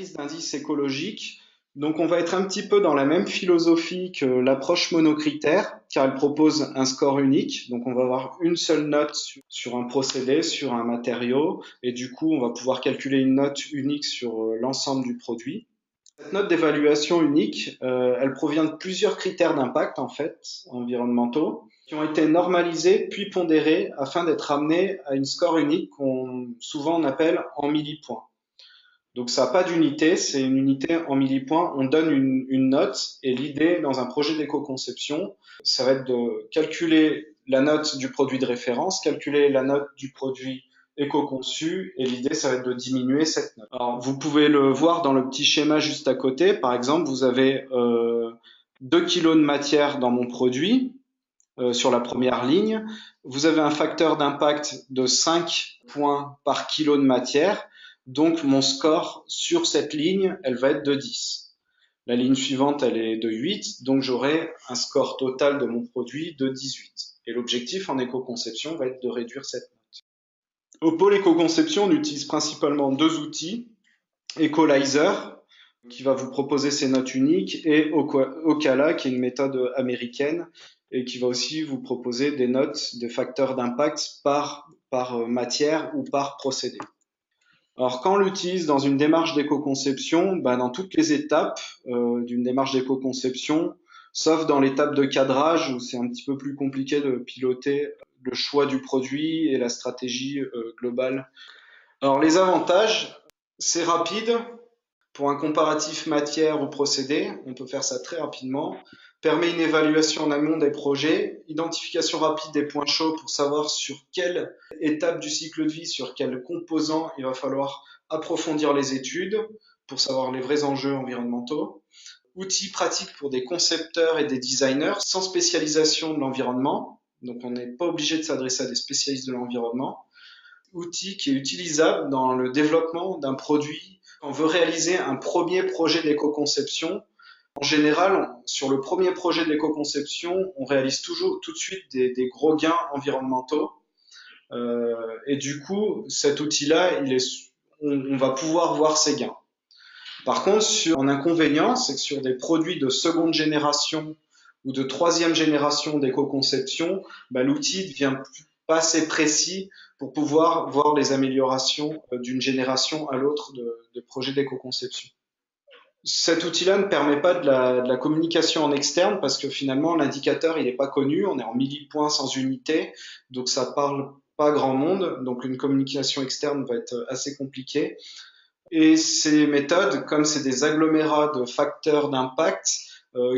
matrice d'indices écologiques. Donc on va être un petit peu dans la même philosophie que l'approche monocritère, car elle propose un score unique. Donc on va avoir une seule note sur un procédé, sur un matériau, et du coup on va pouvoir calculer une note unique sur l'ensemble du produit. Cette note d'évaluation unique, elle provient de plusieurs critères d'impact en fait, environnementaux, qui ont été normalisés puis pondérés afin d'être amenés à une score unique qu'on souvent on appelle en millipoints. Donc ça n'a pas d'unité, c'est une unité en millipoints. On donne une note et l'idée dans un projet d'éco-conception, ça va être de calculer la note du produit de référence, calculer la note du produit éco-conçu et l'idée ça va être de diminuer cette note. Alors vous pouvez le voir dans le petit schéma juste à côté. Par exemple, vous avez 2 kilos de matière dans mon produit sur la première ligne. Vous avez un facteur d'impact de 5 points par kilo de matière. Donc mon score sur cette ligne, elle va être de 10. La ligne suivante, elle est de 8, donc j'aurai un score total de mon produit de 18. Et l'objectif en éco-conception va être de réduire cette note. Au pôle éco-conception, on utilise principalement deux outils. Equalizer, qui va vous proposer ces notes uniques, et Ocala, qui est une méthode américaine, et qui va aussi vous proposer des notes, des facteurs d'impact par matière ou par procédé. Alors, quand on l'utilise dans une démarche d'éco-conception, dans toutes les étapes d'une démarche d'éco-conception, sauf dans l'étape de cadrage où c'est un petit peu plus compliqué de piloter le choix du produit et la stratégie globale. Alors, les avantages, c'est rapide. Pour un comparatif matière ou procédé, on peut faire ça très rapidement. Permet une évaluation en amont des projets, identification rapide des points chauds pour savoir sur quelle étape du cycle de vie, sur quel composant il va falloir approfondir les études pour savoir les vrais enjeux environnementaux. Outils pratiques pour des concepteurs et des designers sans spécialisation de l'environnement. Donc on n'est pas obligé de s'adresser à des spécialistes de l'environnement. Outil qui est utilisable dans le développement d'un produit. Quand on veut réaliser un premier projet d'éco-conception, en général, sur le premier projet d'éco-conception, on réalise toujours tout de suite des gros gains environnementaux. Et du coup, cet outil-là, on va pouvoir voir ces gains. Par contre, un inconvénient, c'est que sur des produits de seconde génération ou de troisième génération d'éco-conception, l'outil ne devient pas assez précis pour pouvoir voir les améliorations d'une génération à l'autre de projets d'éco-conception. Cet outil-là ne permet pas de la communication en externe parce que finalement l'indicateur il n'est pas connu, on est en millipoints sans unité, donc ça parle pas grand monde, donc une communication externe va être assez compliquée. Et ces méthodes, comme c'est des agglomérats de facteurs d'impact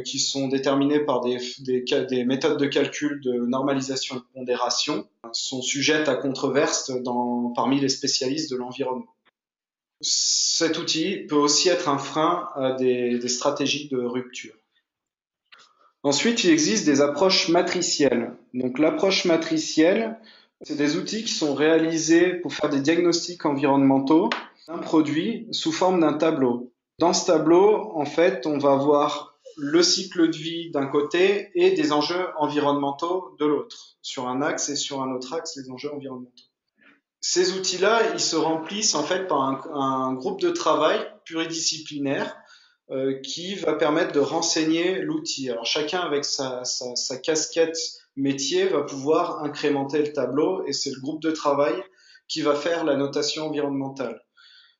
qui sont déterminés par des méthodes de calcul de normalisation et de pondération, sont sujettes à controverse parmi les spécialistes de l'environnement. Cet outil peut aussi être un frein à des stratégies de rupture. Ensuite, il existe des approches matricielles. Donc l'approche matricielle, c'est des outils qui sont réalisés pour faire des diagnostics environnementaux d'un produit sous forme d'un tableau. Dans ce tableau, en fait, on va avoir le cycle de vie d'un côté et des enjeux environnementaux de l'autre. Sur un axe et sur un autre axe, les enjeux environnementaux. Ces outils-là, ils se remplissent en fait par un groupe de travail pluridisciplinaire qui va permettre de renseigner l'outil. Alors chacun avec sa casquette métier va pouvoir incrémenter le tableau et c'est le groupe de travail qui va faire la notation environnementale.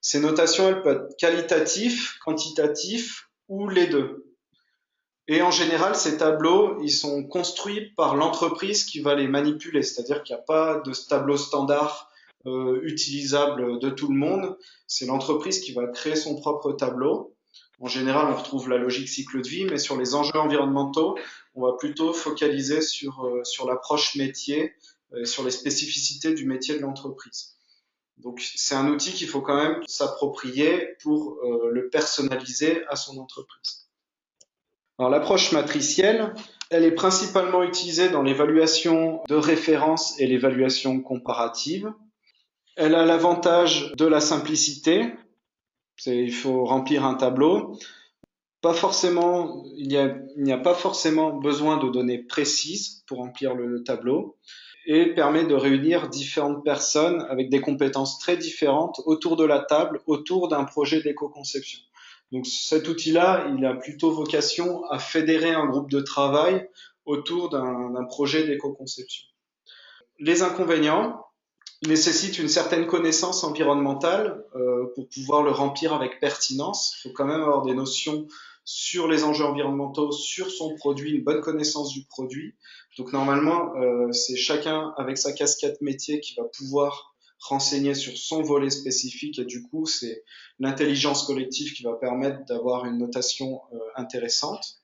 Ces notations, elles peuvent être qualitatives, quantitatives ou les deux. Et en général, ces tableaux, ils sont construits par l'entreprise qui va les manipuler, c'est-à-dire qu'il n'y a pas de tableau standard utilisable de tout le monde. C'est l'entreprise qui va créer son propre tableau. En général, on retrouve la logique cycle de vie, mais sur les enjeux environnementaux, on va plutôt focaliser sur l'approche métier, sur les spécificités du métier de l'entreprise. Donc, c'est un outil qu'il faut quand même s'approprier pour le personnaliser à son entreprise. Alors, l'approche matricielle, elle est principalement utilisée dans l'évaluation de référence et l'évaluation comparative. Elle a l'avantage de la simplicité. Il faut remplir un tableau. Il n'y a pas forcément besoin de données précises pour remplir le tableau. et permet de réunir différentes personnes avec des compétences très différentes autour de la table, autour d'un projet d'éco-conception. Donc cet outil-là, il a plutôt vocation à fédérer un groupe de travail autour d'un projet d'éco-conception. Les inconvénients nécessitent une certaine connaissance environnementale pour pouvoir le remplir avec pertinence. Il faut quand même avoir des notions sur les enjeux environnementaux, sur son produit, une bonne connaissance du produit. Donc normalement, c'est chacun avec sa casquette métier qui va pouvoir renseigner sur son volet spécifique et du coup, c'est l'intelligence collective qui va permettre d'avoir une notation intéressante.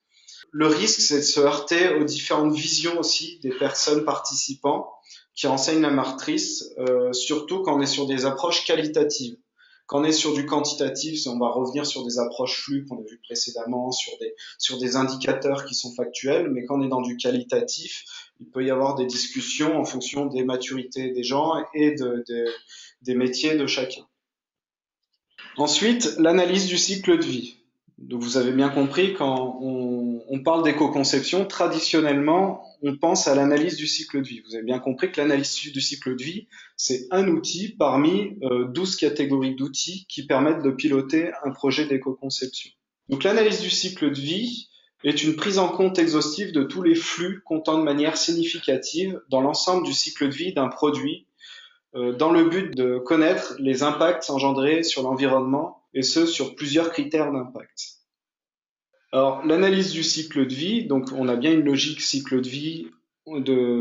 Le risque, c'est de se heurter aux différentes visions aussi des personnes participants qui enseignent la matrice, surtout quand on est sur des approches qualitatives. Quand on est sur du quantitatif, on va revenir sur des approches flux qu'on a vu précédemment, sur des indicateurs qui sont factuels, mais quand on est dans du qualitatif, il peut y avoir des discussions en fonction des maturités des gens et des métiers de chacun. Ensuite, l'analyse du cycle de vie. Donc vous avez bien compris, quand on parle d'éco-conception, traditionnellement, on pense à l'analyse du cycle de vie. Vous avez bien compris que l'analyse du cycle de vie, c'est un outil parmi 12 catégories d'outils qui permettent de piloter un projet d'éco-conception. Donc l'analyse du cycle de vie est une prise en compte exhaustive de tous les flux comptant de manière significative dans l'ensemble du cycle de vie d'un produit, dans le but de connaître les impacts engendrés sur l'environnement et ce sur plusieurs critères d'impact. Alors l'analyse du cycle de vie, donc on a bien une logique cycle de vie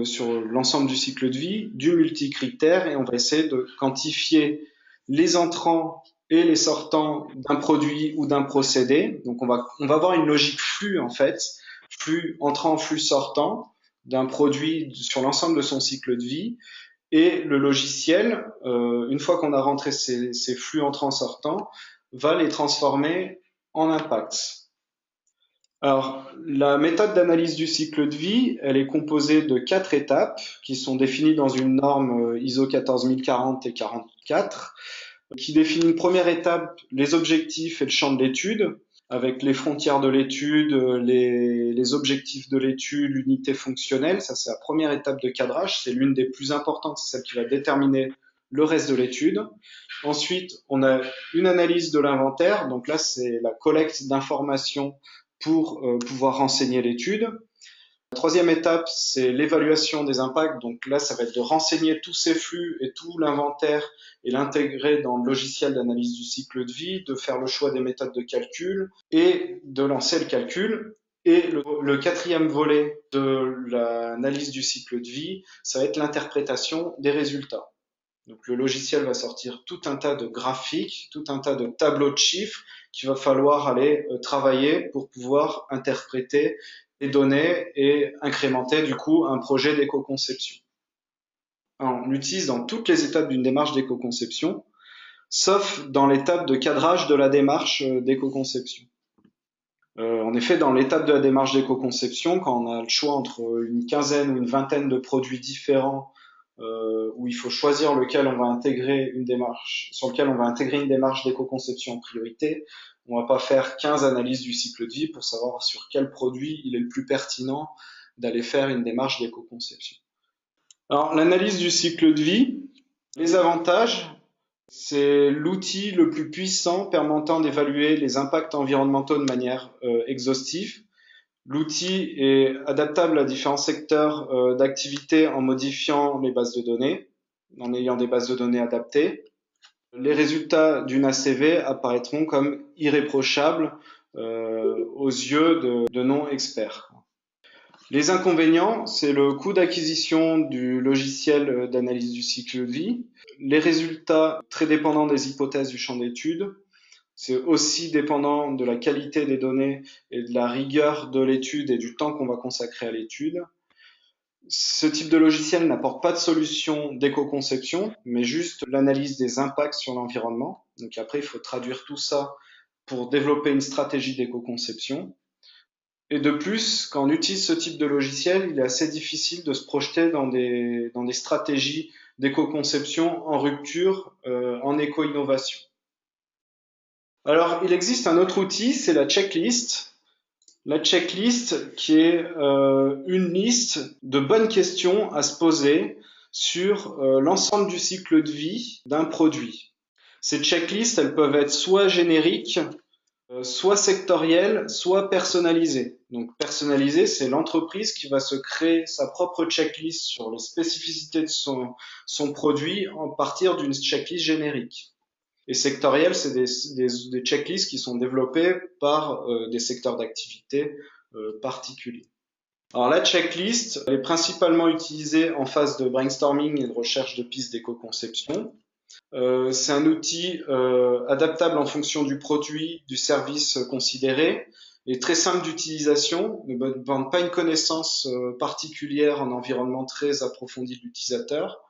sur l'ensemble du cycle de vie, du multicritère et on va essayer de quantifier les entrants et les sortants d'un produit ou d'un procédé. Donc on va avoir une logique flux en fait, flux entrant, flux sortant d'un produit sur l'ensemble de son cycle de vie. Et le logiciel, une fois qu'on a rentré ces flux entrants-sortants, va les transformer en impacts. Alors, la méthode d'analyse du cycle de vie, elle est composée de 4 étapes qui sont définies dans une norme ISO 14040 et 44, qui définit une première étape, les objectifs et le champ de l'étude, avec les frontières de l'étude, les objectifs de l'étude, l'unité fonctionnelle. Ça, c'est la première étape de cadrage. C'est l'une des plus importantes, c'est celle qui va déterminer le reste de l'étude. Ensuite, on a une analyse de l'inventaire. Donc là, c'est la collecte d'informations pour pouvoir renseigner l'étude. La troisième étape, c'est l'évaluation des impacts. Donc là, ça va être de renseigner tous ces flux et tout l'inventaire et l'intégrer dans le logiciel d'analyse du cycle de vie, de faire le choix des méthodes de calcul et de lancer le calcul. Et le quatrième volet de l'analyse du cycle de vie, ça va être l'interprétation des résultats. Donc le logiciel va sortir tout un tas de graphiques, tout un tas de tableaux de chiffres qu'il va falloir aller travailler pour pouvoir interpréter les données et incrémenter du coup un projet d'éco-conception. On l'utilise dans toutes les étapes d'une démarche d'éco-conception, sauf dans l'étape de cadrage de la démarche d'éco-conception. En effet, dans l'étape de la démarche d'éco-conception, quand on a le choix entre une quinzaine ou une vingtaine de produits différents, où il faut choisir lequel on va intégrer une démarche, sur lequel on va intégrer une démarche d'éco-conception en priorité, on va pas faire 15 analyses du cycle de vie pour savoir sur quel produit il est le plus pertinent d'aller faire une démarche d'éco-conception. Alors, l'analyse du cycle de vie, les avantages, c'est l'outil le plus puissant permettant d'évaluer les impacts environnementaux de manière exhaustive. L'outil est adaptable à différents secteurs d'activité en modifiant les bases de données, en ayant des bases de données adaptées. Les résultats d'une ACV apparaîtront comme irréprochables aux yeux de non-experts. Les inconvénients, c'est le coût d'acquisition du logiciel d'analyse du cycle de vie, les résultats très dépendants des hypothèses du champ d'étude, c'est aussi dépendant de la qualité des données et de la rigueur de l'étude et du temps qu'on va consacrer à l'étude. Ce type de logiciel n'apporte pas de solution d'éco-conception, mais juste l'analyse des impacts sur l'environnement. Donc après, il faut traduire tout ça pour développer une stratégie d'éco-conception. Et de plus, quand on utilise ce type de logiciel, il est assez difficile de se projeter dans des stratégies d'éco-conception en rupture, en éco-innovation. Alors, il existe un autre outil, c'est la checklist. La checklist qui est une liste de bonnes questions à se poser sur l'ensemble du cycle de vie d'un produit. Ces checklists, elles peuvent être soit génériques, soit sectorielles, soit personnalisées. Donc personnalisée, c'est l'entreprise qui va se créer sa propre checklist sur les spécificités de son produit à partir d'une checklist générique. Et sectorielles, c'est des checklists qui sont développés par des secteurs d'activité particuliers. Alors la checklist, elle est principalement utilisée en phase de brainstorming et de recherche de pistes d'éco-conception. C'est un outil adaptable en fonction du produit, du service considéré, et très simple d'utilisation, ne demande pas une connaissance particulière en environnement très approfondi de l'utilisateur.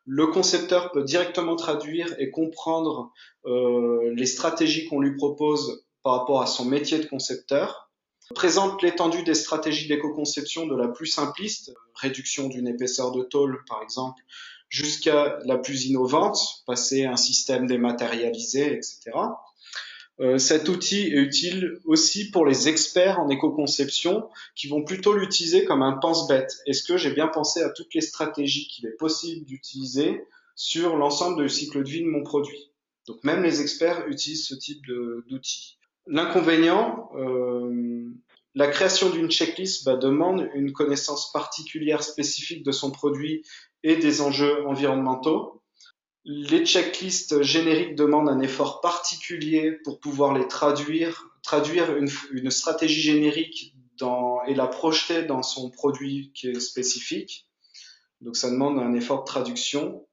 Le concepteur peut directement traduire et comprendre les stratégies qu'on lui propose par rapport à son métier de concepteur. Présente l'étendue des stratégies d'éco-conception de la plus simpliste, réduction d'une épaisseur de tôle par exemple, jusqu'à la plus innovante, passer à un système dématérialisé, etc. Cet outil est utile aussi pour les experts en éco-conception qui vont plutôt l'utiliser comme un pense-bête. Est-ce que j'ai bien pensé à toutes les stratégies qu'il est possible d'utiliser sur l'ensemble du cycle de vie de mon produit? Donc même les experts utilisent ce type d'outil. L'inconvénient, la création d'une checklist demande une connaissance particulière spécifique de son produit et des enjeux environnementaux. Les checklists génériques demandent un effort particulier pour pouvoir les traduire une stratégie générique et la projeter dans son produit qui est spécifique. Donc ça demande un effort de traduction.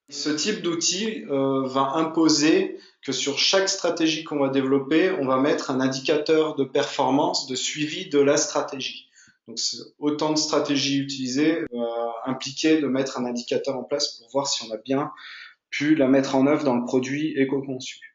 Ce type d'outil va imposer que sur chaque stratégie qu'on va développer, on va mettre un indicateur de performance, de suivi de la stratégie. Donc autant de stratégies utilisées va impliquer de mettre un indicateur en place pour voir si on a bien pu la mettre en œuvre dans le produit éco-conçu.